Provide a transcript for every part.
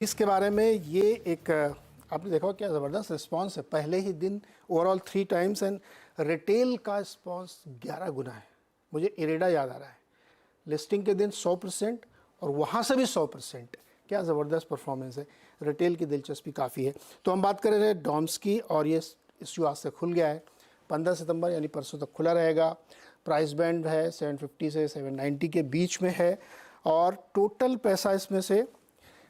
इसके बारे में ये एक आपने देखा क्या ज़बरदस्त रिस्पांस है। पहले ही दिन ओवरऑल 3 टाइम्स एंड रिटेल का रिस्पांस 11 गुना है। मुझे इरेडा याद आ रहा है, लिस्टिंग के दिन 100% और वहाँ से भी 100%। क्या ज़बरदस्त परफॉर्मेंस है। रिटेल की दिलचस्पी काफ़ी है। तो हम बात कर रहे हैं डॉम्स की और ये इश्यू आज से खुल गया है। 15 सितंबर यानी परसों तक खुला रहेगा। प्राइस बैंड है 750 से 790 के बीच में है और टोटल पैसा इसमें से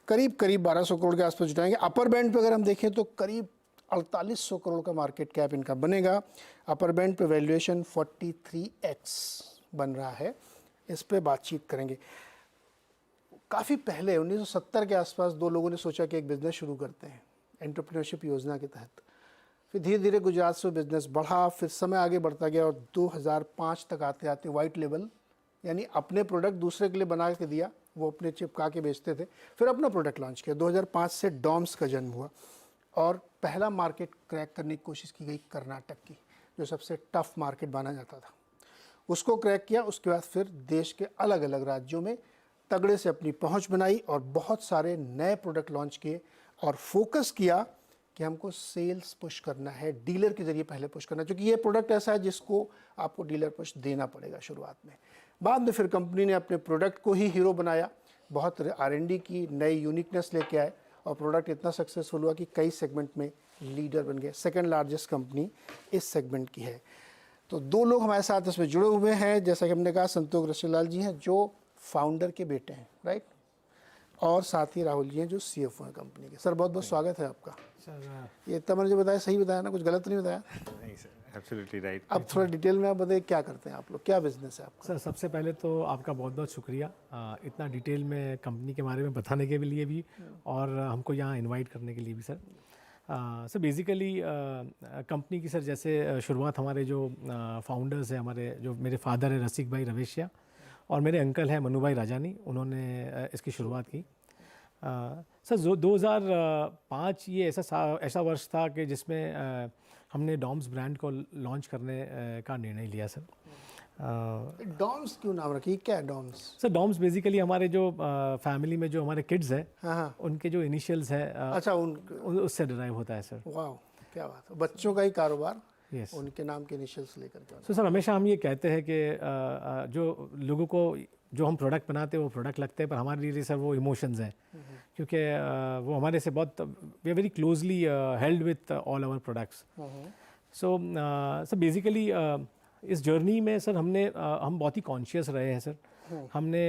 करीब 1200 करोड़ के आसपास जुटाएंगे। अपर बैंड पे अगर हम देखें तो करीब 4800 करोड़ का मार्केट कैप इनका बनेगा। अपर बैंड पे वैल्यूएशन 43x बन रहा है। इस पे बातचीत करेंगे। काफ़ी पहले 1970 के आसपास दो लोगों ने सोचा कि एक बिज़नेस शुरू करते हैं एंटरप्रेन्योरशिप योजना के तहत। फिर धीरे धीरे गुजरात से बिज़नेस बढ़ा, फिर समय आगे बढ़ता गया और 2005 तक आते आते वाइट लेबल यानी अपने प्रोडक्ट दूसरे के लिए बना के दिया, वो अपने चिपका के बेचते थे। फिर अपना प्रोडक्ट लॉन्च किया। 2005 से डॉम्स का जन्म हुआ और पहला मार्केट क्रैक करने की कोशिश की गई कर्नाटक की, जो सबसे टफ मार्केट माना जाता था। उसको क्रैक किया। उसके बाद फिर देश के अलग अलग राज्यों में तगड़े से अपनी पहुंच बनाई और बहुत सारे नए प्रोडक्ट लॉन्च किए और फोकस किया कि हमको सेल्स पुश करना है, डीलर के जरिए पहले पुश करना है, क्योंकि ये प्रोडक्ट ऐसा है जिसको आपको डीलर पुश देना पड़ेगा शुरुआत में। बाद में फिर कंपनी ने अपने प्रोडक्ट को ही हीरो बनाया, बहुत R&D की, नई यूनिकनेस लेके आए और प्रोडक्ट इतना सक्सेसफुल हुआ कि कई सेगमेंट में लीडर बन गए। सेकंड लार्जेस्ट कंपनी इस सेगमेंट की है। तो दो लोग हमारे साथ इसमें जुड़े हुए हैं। जैसा कि हमने कहा, संतोष रशीलाल जी हैं जो फाउंडर के बेटे हैं, राइट, और साथ ही राहुल जी हैं जो CFO हैं कंपनी के। सर बहुत बहुत स्वागत है आपका। सर ये इतना मैंने जो बताया सही बताया ना, कुछ गलत नहीं बताया? नहीं सर, एब्सोल्युटली राइट। अब थोड़ा डिटेल में आप बताइए क्या करते हैं आप लोग, क्या बिजनेस है आपका? सर सबसे पहले तो आपका बहुत बहुत शुक्रिया इतना डिटेल में कंपनी के बारे में बताने के लिए भी और हमको यहाँ इनवाइट करने के लिए भी सर। सर बेसिकली कंपनी की सर जैसे शुरुआत हमारे जो फाउंडर्स हैं, हमारे जो मेरे फादर है रसिक भाई रवेशिया और मेरे अंकल हैं मनु भाई राजानी, उन्होंने इसकी शुरुआत की। सर 2005 ये ऐसा वर्ष था कि जिसमें हमने डॉम्स ब्रांड को लॉन्च करने का निर्णय लिया सर। डॉम्स क्यों नाम रखी, क्या है डॉम्स? सर डॉम्स बेसिकली हमारे जो फैमिली में जो हमारे किड्स हैं, हाँ, उनके जो इनिशियल्स है अच्छा, उससे डिराइव होता है सर। वाह, क्या बात है। बच्चों का ही कारोबार, यस, उनके नाम के इनिशियल्स लेकर के। तो सर हमेशा हम ये कहते हैं कि जो लोगों को जो हम प्रोडक्ट बनाते हैं वो प्रोडक्ट लगते हैं, पर हमारे लिए सर वो इमोशंस हैं, क्योंकि वो हमारे से बहुत we are very closely held with all our products. So sir basically इस जर्नी में सर हम बहुत ही कॉन्शियस रहे हैं सर। हमने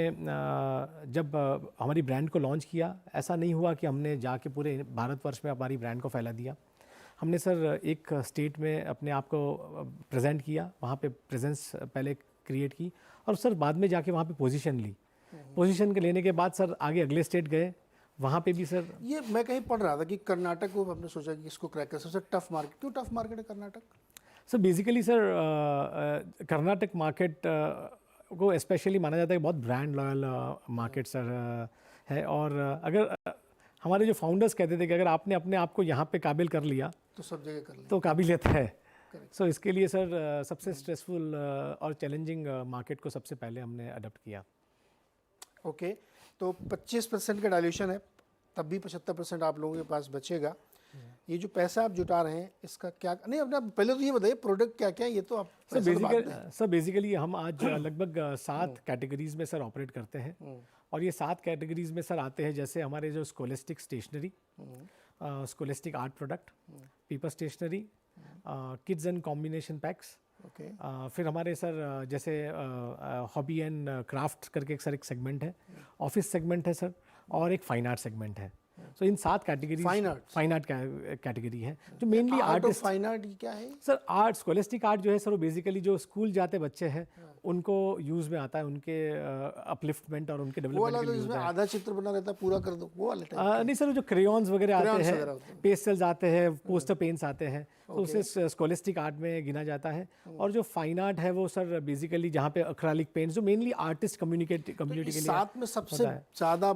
जब हमारी ब्रांड को लॉन्च किया, ऐसा नहीं हुआ कि हमने जाके पूरे भारतवर्ष में हमारी ब्रांड को फैला दिया। हमने सर एक स्टेट में अपने आप को प्रेजेंट किया, वहाँ पे प्रेजेंस पहले क्रिएट की और सर बाद में जाके वहाँ पे पोजीशन ली। पोजीशन के लेने के बाद सर आगे अगले स्टेट गए, वहाँ पे भी सर ये मैं कहीं पढ़ रहा था कि कर्नाटक को हमने सोचा कि इसको क्रैक कर सबसे टफ मार्केट। क्यों टफ मार्केट है Karnataka? Sir basically sir Karnataka market को स्पेशली माना जाता है कि बहुत ब्रांड लॉयल मार्केट सर है। और अगर हमारे जो फाउंडर्स कहते थे कि अगर आपने अपने आप को यहाँ पे काबिल कर लिया तो सब जगह कर लिया, तो काबिलियत है। सो इसके लिए सर सबसे स्ट्रेसफुल और चैलेंजिंग मार्केट को सबसे पहले हमने अडॉप्ट किया। ओके, तो 25% का डायल्यूशन है, तब भी 75% आप लोगों के पास बचेगा। ये जो पैसा आप जुटा रहे हैं इसका क्या नहीं, अपना पहले तो ये बताइए प्रोडक्ट क्या क्या है, ये तो आप सर बेसिकली हम आज लगभग 7 कैटेगरीज में सर ऑपरेट करते हैं और ये 7 कैटेगरीज में सर आते हैं, जैसे हमारे जो scholastic stationery, scholastic art product, paper stationery, kids and combination packs, फिर हमारे सर जैसे हॉबी एंड क्राफ्ट करके एक सेगमेंट है, ऑफिस सेगमेंट है सर, और एक फाइन आर्ट सेगमेंट है। सो इन 7 कैटेगरी फाइन आर्ट कैटेगरी है जो मेनली आर्टिस्ट। फाइन आर्ट क्या है सर? आर्ट, स्कोलेस्टिक आर्ट जो है सर वो बेसिकली जो स्कूल जाते बच्चे हैं उनको यूज में आता है, उनके अपलिफ्टमेंट और उनके डेवलपमेंट के लिए यूज है। आधा चित्र बना रहता है, पूरा कर दो वो वाला नहीं सर, जो क्रेयॉन्स वगैरह आते हैं, पेस्टल्स आते हैं, पोस्टर पेंट्स आते हैं, तो उसे स्कोलेस्टिक आर्ट में गिना जाता है। और जो फाइन आर्ट है वो सर बेसिकली जहाँ पे एक्रेलिक पेंट्स जो मेनली आर्टिस्ट कम्युनिटी के लिए। साथ में सबसे ज़्यादा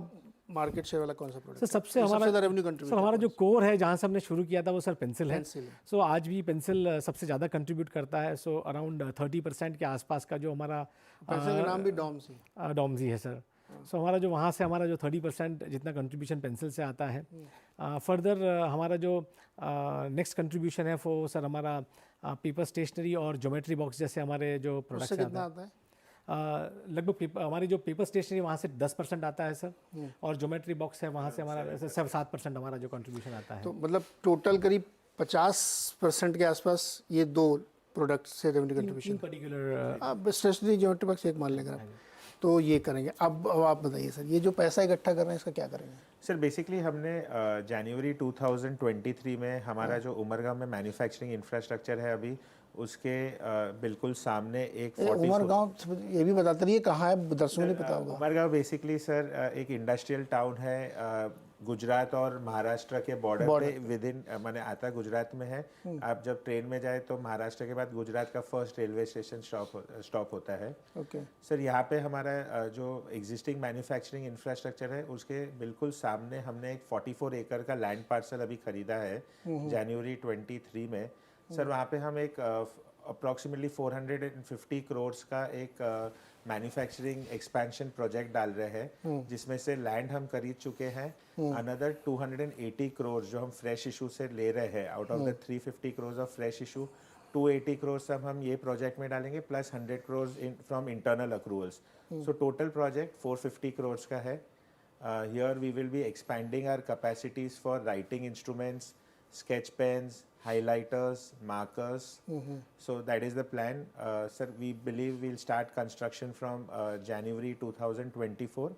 मार्केट शेयर वाला कौन सा प्रोडक्ट? सर सबसे हमारा रेवेन्यू कंट्रीब्यूट, सर हमारा जो कोर है जहाँ से हमने शुरू किया था वो सर पेंसिल है। सो आज भी पेंसिल सबसे ज़्यादा कंट्रीब्यूट करता है। सो अराउंड 30% के आसपास का जो हमारा पेंसिल का नाम भी डॉम्स ही है सर। सो हमारा जो वहाँ से हमारा जो 30% जितना कंट्रीब्यूशन पेंसिल से आता है, फर्दर हमारा जो नेक्स्ट कंट्रीब्यूशन है वो सर हमारा पेपर स्टेशनरी और ज्योमेट्री बॉक्स जैसे हमारे जो प्रोडक्ट्स उससे आते कितना हैं। आता है? लगभग हमारी जो पेपर स्टेशनरी वहाँ से 10% आता है सर, और ज्योमेट्री बॉक्स है वहाँ से हमारा 7% हमारा जो कंट्रीब्यूशन आता है। तो मतलब टोटल करीब 50% के आसपास ये दो प्रोडक्ट से रेवेन्यू कंट्रीब्यूशन। पर्टिकुलर आप स्टेशनरी ज्योमेट्री बॉक्स एक मान लेंगे आप, तो ये करेंगे। अब आप बताइए सर, ये जो पैसा इकट्ठा कर रहे हैं इसका क्या करेंगे? सर बेसिकली हमने जनवरी 2023 में हमारा जो उमरगांव में मैन्युफैक्चरिंग इंफ्रास्ट्रक्चर है अभी उसके बिल्कुल सामने एक उमरगांव ये भी बताते रहिए कहाँ है, दर्शकों नहीं पता होगा। उमरगांव बेसिकली सर एक इंडस्ट्रियल टाउन है, गुजरात और महाराष्ट्र के बॉर्डर पे विद इन माने आता गुजरात में है। आप जब ट्रेन में जाए तो महाराष्ट्र के बाद गुजरात का फर्स्ट रेलवे स्टेशन स्टॉप होता है। ओके सर यहाँ पे हमारा जो एग्जिस्टिंग मैन्युफैक्चरिंग इंफ्रास्ट्रक्चर है उसके बिल्कुल सामने हमने एक 44 एकड़ का लैंड पार्सल अभी खरीदा है जनवरी 23 में। सर वहाँ पे हम एक अप्रॉक्सीमेटली 450 करोड़ का एक मैन्युफैक्चरिंग एक्सपेंशन प्रोजेक्ट डाल रहे हैं, जिसमें से लैंड हम खरीद चुके हैं। अनदर 280 करोड़ जो हम फ्रेश इशू से ले रहे हैं, out of the 350 crore of fresh issue 280 crore सब हम ये प्रोजेक्ट में डालेंगे, plus 100 crore from internal accruals. So total project 450 crore का है। Here we will be expanding our capacities for writing instruments, sketch pens, highlighters, markers. So that is the plan. Sir, we believe we'll start construction from January 2024.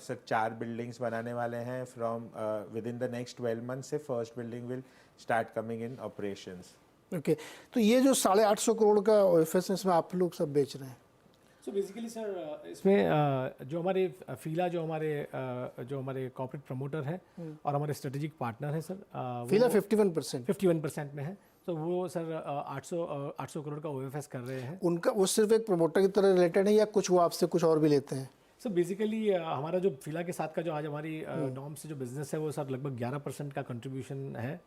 Sir, 4 buildings बनाने वाले हैं from within the next 12 months से first building will start coming in operations. Okay तो ये जो 850 करोड़ का OFS है इसमें आप लोग सब बेच रहे हैं? सो बेसिकली सर इसमें जो हमारे फीला जो हमारे कॉर्पोरेट प्रमोटर है और हमारे स्ट्रेटेजिक पार्टनर है सर, फिलहाल 51% में है। तो वो सर 800 करोड़ का OFS कर रहे हैं। उनका वो सिर्फ एक प्रमोटर की तरह रिलेटेड है या कुछ वो आपसे कुछ और भी लेते हैं? सर बेसिकली हमारा जो फिला के साथ का जो आज हमारी नॉर्म से जो बिजनेस है वो सर लगभग 11% का कंट्रीब्यूशन है।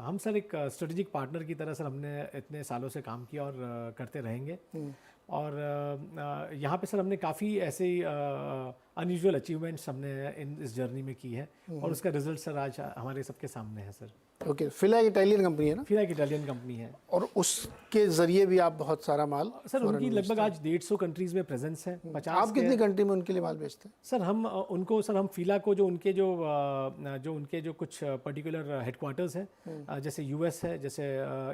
हम सर एक स्ट्रेटेजिक पार्टनर की तरह सर हमने इतने सालों से काम किया और करते रहेंगे। और यहाँ पे सर हमने काफ़ी ऐसे अनयूजुअल अचीवमेंट्स हमने इस जर्नी में की है और उसका रिजल्ट सर आज हमारे सबके सामने है सर। ओके फिला एक इटालियन कंपनी है ना? फिला एक इटालियन कंपनी है और उसके ज़रिए भी आप बहुत सारा माल सर उनकी लगभग आज 150 कंट्रीज़ में प्रेजेंस है। 50 आप कितनी कंट्री में उनके लिए माल बेचते हैं? सर हम फिला को जो उनके जो कुछ पर्टिकुलर हेडक्वार्टर्स हैं, जैसे US है, जैसे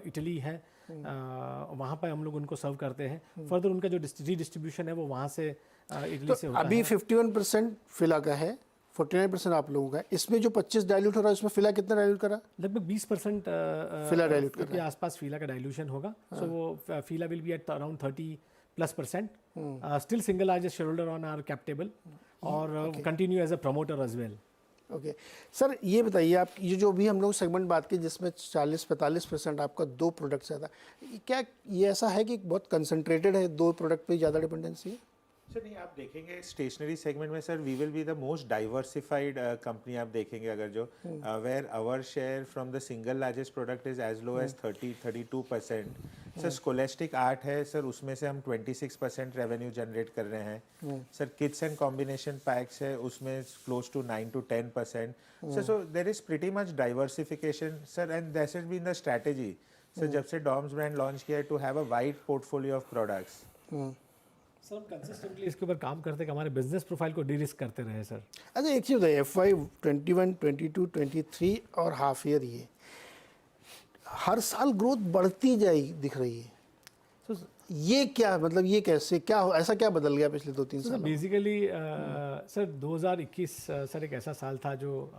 इटली है, वहाँ पर हम लोग उनको सर्व करते हैं। फर्दर उनका जो डिस्ट्रीब्यूशन है वो वहाँ से इटली से होता अभी है। 51% फिला का है, 49% आप लोगों का है। इसमें जो 25 डाइल्यूट हो रहा है उसमें फिला कितना डाइल्यूट करा? लगभग 20% फिला डाइल्यूट कर के आसपास फिला का डाइल्यूशन होगा। सो वो फिला will be at around 30+%, still single largest shareholder on our cap table और continue as a promoter as well. Okay sir ये बताइए आप ये जो भी हम लोग सेगमेंट बात की जिसमें 40-45% आपका दो प्रोडक्ट से आता है, क्या ये ऐसा है कि बहुत कंसंट्रेटेड है, दो प्रोडक्ट पे ज़्यादा डिपेंडेंसी है? सर नहीं, आप देखेंगे स्टेशनरी सेगमेंट में sir we will be the most diversified company. आप देखेंगे अगर जो where our share from the single largest product is as low as 32%। Sir scholastic art है सर, उसमें से हम 26% रेवेन्यू जनरेट कर रहे हैं। Sir kids and combination packs है उसमें close to 9 to 10%। Sir so there is pretty much diversification sir, and that has been the strategy sir जब से डॉम्स ब्रांड लॉन्च किया है to have a wide portfolio of products. Sir हम consistently इसके ऊपर काम करते कि हमारे बिजनेस प्रोफाइल को डी-रिस्क करते रहे सर। अच्छा एक चीज़ बताइए, FY 21, 22, 23 और हाफ ईयर ये हर साल ग्रोथ बढ़ती जाए दिख रही है, तो ये क्या मतलब, ये कैसे, क्या ऐसा क्या बदल गया पिछले 2-3 साल? बेसिकली सर 2021 सर एक ऐसा साल था जो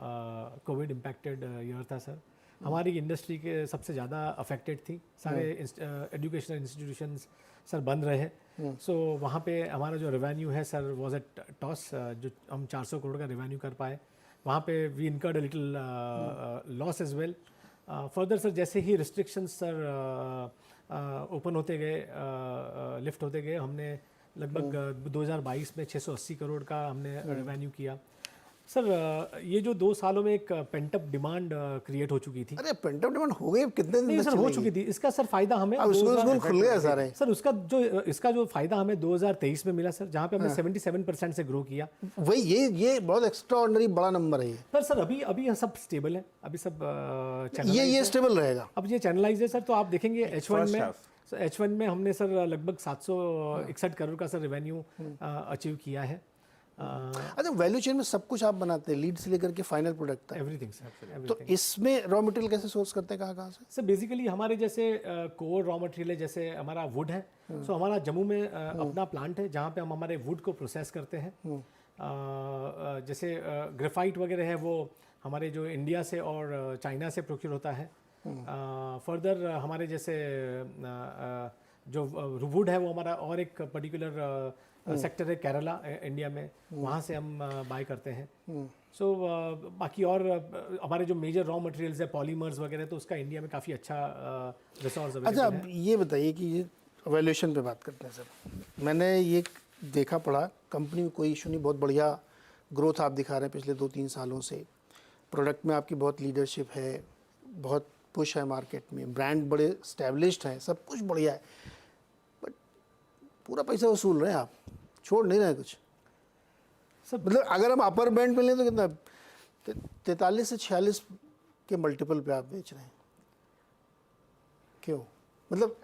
कोविड इम्पैक्टेड ईयर था सर। हमारी इंडस्ट्री के सबसे ज़्यादा अफेक्टेड थी, सारे एजुकेशनल इंस्टीट्यूशंस सर बंद रहे। सो वहाँ पे हमारा जो रेवेन्यू है सर वाज एट टॉस, जो हम 400 करोड़ का रेवेन्यू कर पाए, वहाँ पे we incurred a little loss as well. Further sir जैसे ही रिस्ट्रिक्शंस सर ओपन होते गए, लिफ्ट होते गए, हमने लगभग 2022 में 680 करोड़ का हमने रेवेन्यू किया। सर ये जो 2 सालों में एक पेंटअप डिमांड क्रिएट हो चुकी थी। अरे पेंटअप डिमांड हो गई, कितने दिन नहीं तक सर, हो चलेगी? चुकी थी। इसका सर फायदा हमें अब स्कूल खुल गए सारे। सर इसका जो फायदा हमें 2023 में मिला सर, जहाँ पे हमने 77% से ग्रो किया। वही ये बहुत एक्स्ट्रा ऑर्डिनरी बड़ा नंबर है ये। पर सर अभी यह सब स्टेबल है, अभी सब ये स्टेबल रहेगा। अब ये चैनलाइज है सर। तो आप देखेंगे H1 में, half। H1 में हमने सर लगभग 761 करोड़ का सर रेवेन्यू अचीव किया है। अच्छा, वैल्यू चेन में सब कुछ आप बनाते हैं, लीड से लेकर के फाइनल प्रोडक्ट तक। Everything sir. तो इसमें रॉ मटेरियल कैसे सोर्स करते हैं, कहाँ से? सर बेसिकली हमारे जैसे कोर रॉ मटेरियल है, जैसे हमारा वुड है। सो हमारा जम्मू में अपना प्लांट है जहाँ पे हम हमारे वुड को प्रोसेस करते हैं। जैसे ग्रेफाइट वगैरह है वो हमारे जो इंडिया से और चाइना से प्रोक्योर होता है। फर्दर हमारे जैसे जो वुड है वो हमारा और एक पर्टिकुलर सेक्टर है केरला इंडिया में, वहाँ से हम बाय करते हैं। सो बाकी और हमारे जो मेजर रॉ मटेरियल्स है पॉलीमर्स वगैरह, तो उसका इंडिया में काफ़ी अच्छा रिसोर्स अवेलेबल अच्छा, है। अब ये बताइए कि ये वैल्यूएशन पे बात करते हैं सर। मैंने ये देखा पढ़ा, कंपनी में कोई इशू नहीं, बहुत बढ़िया ग्रोथ आप दिखा रहे हैं पिछले 2-3 सालों से। प्रोडक्ट में आपकी बहुत लीडरशिप है, बहुत पुश है मार्केट में, ब्रांड बड़े स्टैब्लिश्ड हैं, सब कुछ बढ़िया है। बट पूरा पैसा वसूल रहे हैं आप, छोड़ नहीं रहे कुछ। सब मतलब अगर हम अपर बैंड पे लें तो कितना 43 से 46 के मल्टीपल पे आप बेच रहे हैं, क्यों? मतलब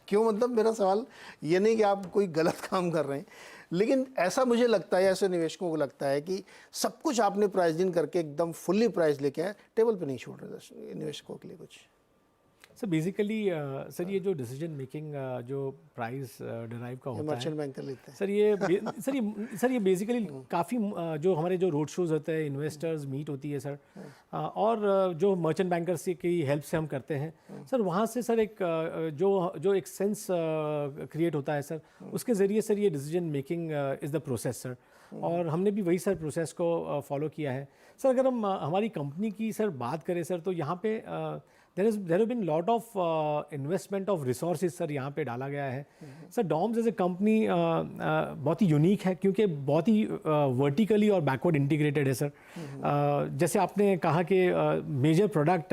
क्यों? मतलब मेरा सवाल ये नहीं कि आप कोई गलत काम कर रहे हैं, लेकिन ऐसा मुझे लगता है, ऐसे निवेशकों को लगता है कि सब कुछ आपने प्राइसिंग करके एकदम फुल्ली प्राइस लेके आए, टेबल पे नहीं छोड़ रहे निवेशकों के लिए कुछ। सर बेसिकली सर ये जो डिसीजन मेकिंग जो प्राइस डिराइव का होता है मर्चेंट बैंकर लेते हैं। सर ये बेसिकली काफ़ी जो हमारे जो रोड शोज होते हैं, इन्वेस्टर्स मीट होती है सर, और जो मर्चेंट बैंकर्स की हेल्प से हम करते हैं सर, वहाँ से सर एक जो एक सेंस क्रिएट होता है सर, उसके ज़रिए सर ये decision making is the process sir. और हमने भी वही सर प्रोसेस को फॉलो किया है सर। अगर हम हमारी कंपनी की सर बात करें सर, तो यहाँ पे there have been lot of investment of resources sir यहाँ पे डाला गया है sir. Doms as a company बहुत ही यूनिक है, क्योंकि बहुत ही वर्टिकली और बैकवर्ड इंटीग्रेटेड है सर। जैसे आपने कहा कि मेजर प्रोडक्ट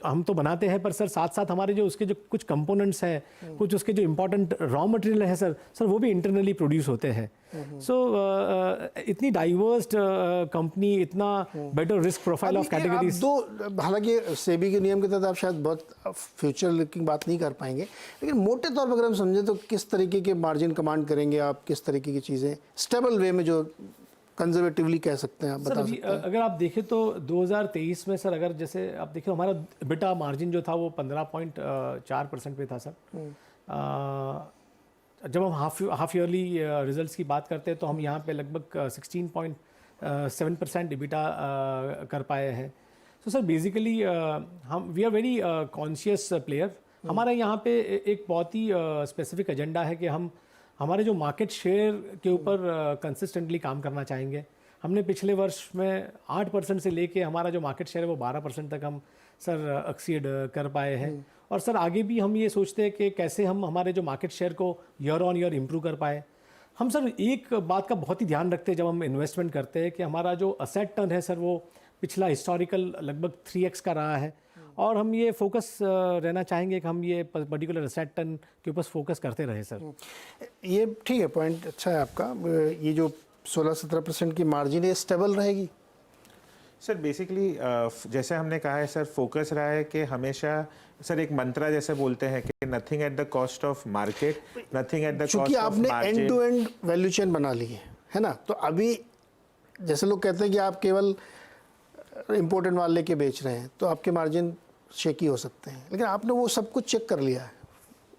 हम तो बनाते हैं, पर सर साथ साथ हमारे जो उसके जो कुछ कंपोनेंट्स हैं, कुछ उसके जो इम्पोर्टेंट रॉ मटेरियल है सर वो भी इंटरनली प्रोड्यूस होते हैं। सो इतनी डाइवर्स कंपनी, इतना better risk profile of categories. हालांकि सेबी के नियम के तहत आप शायद बहुत फ्यूचर लुकिंग बात नहीं कर पाएंगे, लेकिन मोटे तौर पर अगर हम समझें तो किस तरीके के मार्जिन कमांड करेंगे आप, किस तरीके की चीज़ें स्टेबल वे में, जो कंजर्वेटिवली कह सकते हैं आप, बता सकते हैं? अगर आप देखें तो 2023 में सर, अगर जैसे आप देखें हमारा बेटा मार्जिन जो था वो 15.4% पे था सर। जब हम हाफ ईयरली रिजल्ट्स की बात करते हैं तो हम यहाँ पे लगभग 16.7% EBITDA कर पाए हैं। तो सर बेसिकली हम we are very conscious player. हमारा यहाँ पे एक बहुत ही स्पेसिफिक एजेंडा है कि हम हमारे जो मार्केट शेयर के ऊपर कंसिस्टेंटली काम करना चाहेंगे। हमने पिछले वर्ष में 8% से लेके हमारा जो मार्केट शेयर है वो 12% तक हम सर एक्सीड कर पाए हैं। और सर आगे भी हम ये सोचते हैं कि कैसे हम हमारे जो मार्केट शेयर को ईयर ऑन ईयर इम्प्रूव कर पाए। हम सर एक बात का बहुत ही ध्यान रखते हैं जब हम इन्वेस्टमेंट करते हैं कि हमारा जो असेट टर्न है सर वो पिछला हिस्टोरिकल लगभग 3x का रहा है, और हम ये फोकस रहना चाहेंगे कि हम ये पर्टिकुलर असेट टर्न के ऊपर फोकस करते रहे सर। ये ठीक है, पॉइंट अच्छा है आपका। ये जो 16-17% की मार्जिन है स्टेबल रहेगी सर? बेसिकली जैसे हमने कहा है सर, फोकस रहा है कि हमेशा सर एक मंत्रा जैसे बोलते हैं कि nothing at the cost of market, nothing at the cost of क्योंकि आपने margin. End to end value chain बना ली है ना। तो अभी जैसे लोग कहते हैं कि आप केवल इम्पोर्टेंट माल लेके बेच रहे हैं तो आपके मार्जिन शेकी हो सकते हैं, लेकिन आपने वो सब कुछ चेक कर लिया है,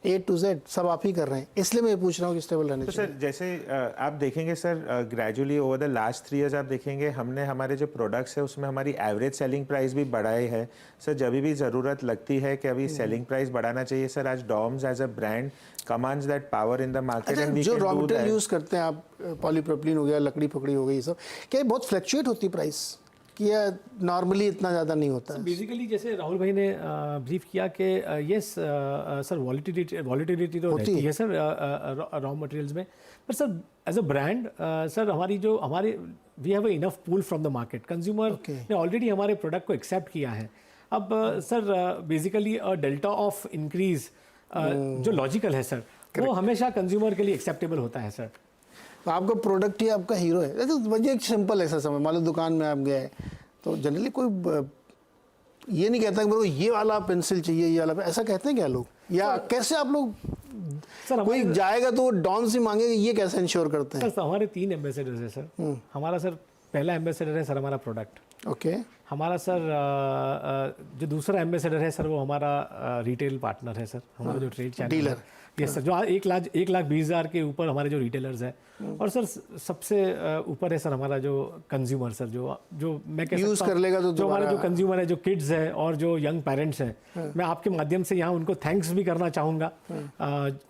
A to Z सब आप ही कर रहे हैं, इसलिए मैं पूछ रहा हूँ कि स्टेबल रहने तो चाहिए। सर जैसे आप देखेंगे sir, gradually over the last 3 years आप देखेंगे हमने हमारे जो प्रोडक्ट्स है उसमें हमारी एवरेज सेलिंग प्राइस भी बढ़ाई है सर। जब भी ज़रूरत लगती है कि अभी सेलिंग प्राइस बढ़ाना चाहिए सर, आज DOMS as a brand commands that power in the market and we जो can raw do material that. Use करते हैं आप, पॉलीप्रोपिलीन हो गया, लकड़ी फकड़ी हो गई, ये सब क्या ये बहुत फ्लक्चुएट होती प्राइस कि नॉर्मली इतना ज़्यादा नहीं होता है? बेसिकली जैसे राहुल भाई ने ब्रीफ किया कि यस सर वॉलिटिलिटी तो रहती है सर रॉ मटेरियल्स में, पर sir as a brand sir हमारे we have enough pull from the market, consumer ने ऑलरेडी हमारे प्रोडक्ट को एक्सेप्ट किया है। अब sir basically delta of increase जो लॉजिकल है सर, वो हमेशा कंज्यूमर के लिए एक्सेप्टेबल होता है सर। तो आपका प्रोडक्ट ही आपका हीरो है। तो मुझे एक सिंपल ऐसा समझ, मान लो दुकान में आप गए तो जनरली कोई ये नहीं कहता कि मेरे को ये वाला पेंसिल चाहिए, ये वाला, ऐसा कहते हैं क्या लोग, या कैसे आप लोग सर कोई जाएगा तो डॉन से मांगेगा, ये कैसे इंश्योर करते हैं? सर हमारे 3 एम्बेसडर्स है सर। हमारा सर पहला एम्बेसडर है सर हमारा प्रोडक्ट। ओके। हमारा सर जो दूसरा एम्बेसडर है सर वो हमारा रिटेल पार्टनर है सर, हमारा जो trade channel dealer. Yes sir, जो 1,20,000 के ऊपर हमारे जो रिटेलर्स हैं। और सर सबसे ऊपर है सर हमारा जो कंज्यूमर सर, जो मैं कह यूज सकता कर लेगा तो जो हमारे जो कंज्यूमर है, जो किड्स है और जो यंग पेरेंट्स हैं, मैं आपके माध्यम से यहाँ उनको थैंक्स भी करना चाहूँगा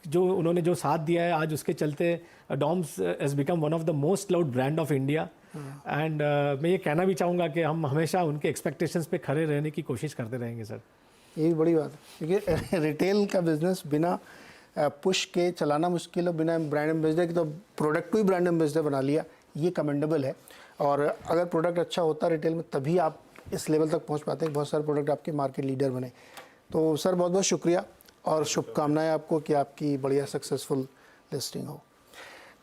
जो उन्होंने जो साथ दिया है। आज उसके चलते Doms has become one of the most loud brand of India. एंड मैं ये कहना भी चाहूँगा कि हम हमेशा उनके एक्सपेक्टेशंस पे खड़े रहने की कोशिश करते रहेंगे सर। ये भी बड़ी बात है, क्योंकि रिटेल का बिजनेस बिना पुश के चलाना मुश्किल है, बिना ब्रांड एम्बेसडर के। तो प्रोडक्ट को ही ब्रांड एम्बेसडर बना लिया, ये कमेंडेबल है। और अगर प्रोडक्ट अच्छा होता रिटेल में, तभी आप इस लेवल तक पहुंच पाते हैं, बहुत सारे प्रोडक्ट आपके मार्केट लीडर बने। तो सर बहुत बहुत शुक्रिया और शुभकामनाएं आपको कि आपकी बढ़िया सक्सेसफुल लिस्टिंग हो।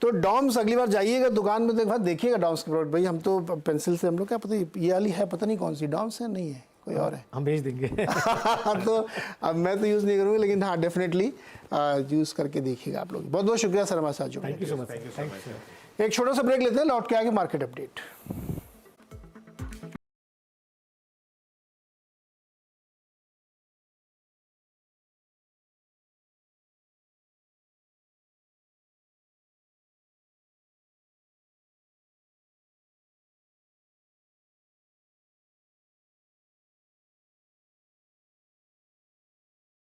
तो डॉम्स अगली बार जाइएगा दुकान में, तो देखिएगा डॉम्स के प्रोडक्ट। भाई हम तो पेंसिल से, हम लोग क्या पता ये वाली है, पता नहीं कौन सी डॉम्स है, नहीं है कोई और है, हम भेज देंगे। तो अब मैं तो यूज़ नहीं करूँगा, लेकिन हाँ डेफिनेटली यूज़ करके देखिएगा आप लोग। बहुत बहुत शुक्रिया सर हमारे साथ जुड़ने के लिए। Thank you so much. एक छोटा सा ब्रेक लेते हैं, लौट के आगे मार्केट अपडेट।